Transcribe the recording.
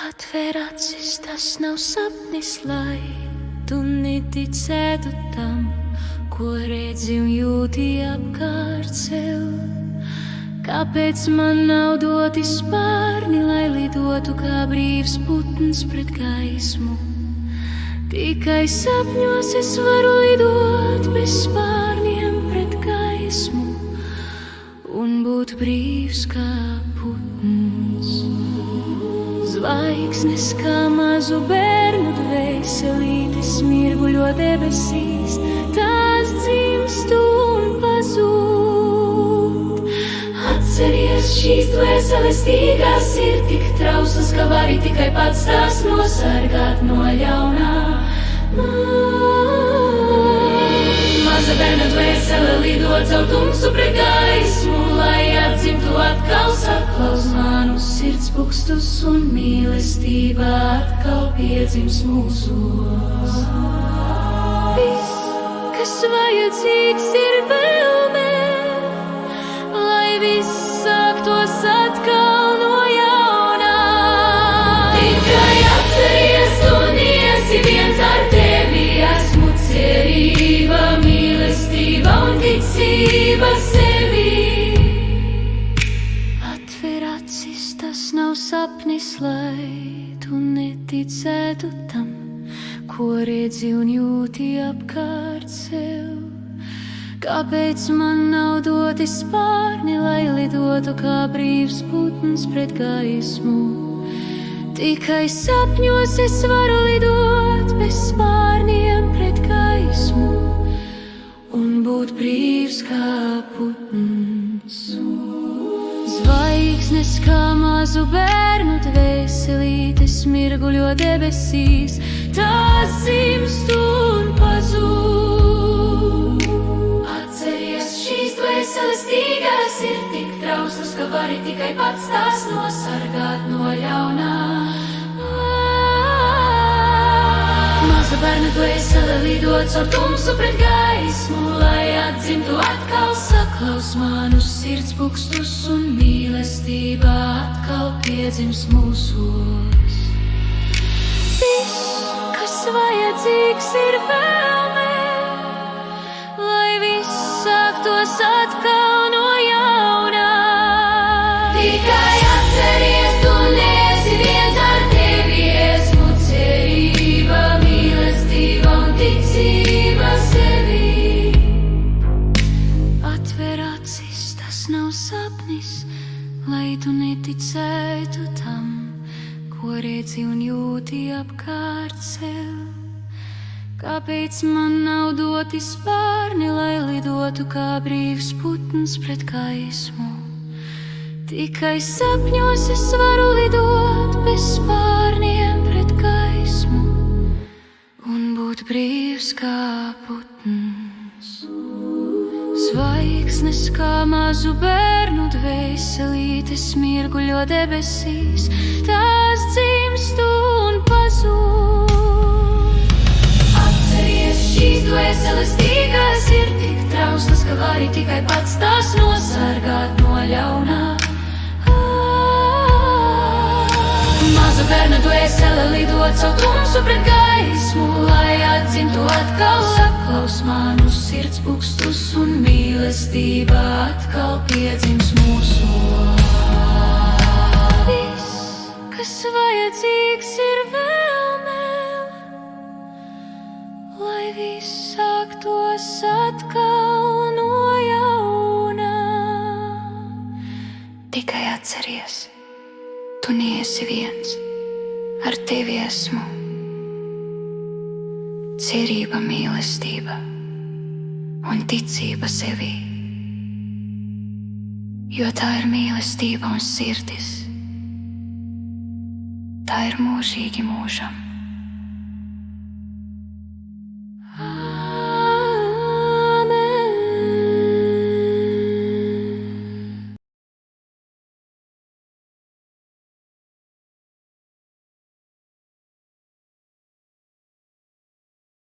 Atver acis, tas nav sapnis, lai tu neticētu tam, ko redzi un jūti apkārt sev. Kāpēc man nav doti spārni, lai lidotu kā brīvs putns pret gaismu? Tikai sapņos es varu lidot bez spārniem pret gaismu un būt brīvs kā putns. Zvaigznes kā mazu bērnu dvēselītes mirguļo debesīs, tās dzimst un pazūd. Atceries, šīs dvēseles tīgās ir tik trauslas, ka vari tikai pats tās nosargāt no ļaunā. Maza bērna dvēsele lido caur tumsu pret gaismu, lai atdzimtu atkal, saklaus manu sirds bukstus un mīlestība atkal piedzims mūsos. Viss, kas vajadzīgs, ir vēlme, lai viss sāktos atkal no jaunā. Tikai atceries, tu neesi viens, ar tevi esmu cerība, mīlestība un ticība sevi. Atver acis, tas nav sapnis, lai tu neticētu tam, ko redzi un jūti apkārt sev. Kāpēc man nav doti spārni, lai lidotu kā brīvs putns pret gaismu? Tikai sapņos es varu lidot bez spārniem pret gaismu un būt brīvs kā putns. Zvaigznes kā mazu bērnu dvēselītes mirguļo debesīs, tās dzimst un pazūd. Atceries, šīs dvēseles tīgās ir tik trauslas, ka vari tikai pats tās nosargāt no ļaunā. Maza bērna dvēsele lido caur tumsu pret gaismu, lai atdzimtu atkal, saklaus manu sirds bukstus un mīlestība atkal piedzims mūsos. Viss, kas vajadzīgs, ir vēlme, lai viss sāktos atkal no jaunā. Tikai atceries, tu neesi viens, ar tevi esmu cerība, mīlestība un ticība sevi. Atver acis, tas nav sapnis, lai tu neticētu tam, ko redzi un jūti apkārt sev. Kāpēc man nav doti spārni, lai lidotu kā brīvs putns pret gaismu? Tikai sapņos es varu lidot bez spārniem pret gaismu un būt brīvs kā putns. Zvaigznes kā mazu bērnu dvēselītes mirguļo debesīs, tās dzimst un pazūd. Atceries, šīs dvēseles tīgās ir tik trauslas, ka vari tikai pats tās nosargāt no ļaunā. Maza bērna dvēsele lido caur tumsu pret gaismu, lai atdzimtu atkal, saklaus manu sirds bukstus un mīlestība atkal piedzims mūsos. Viss, kas vajadzīgs, ir vēlme, lai viss sāktos atkal no jaunā. Tikai atceries, tu neesi viens, ar tevi esmu cerība, mīlestība un ticība sevi. Jo tā ir mīlestība un sirdis, tā ir mūžīgi mūžam.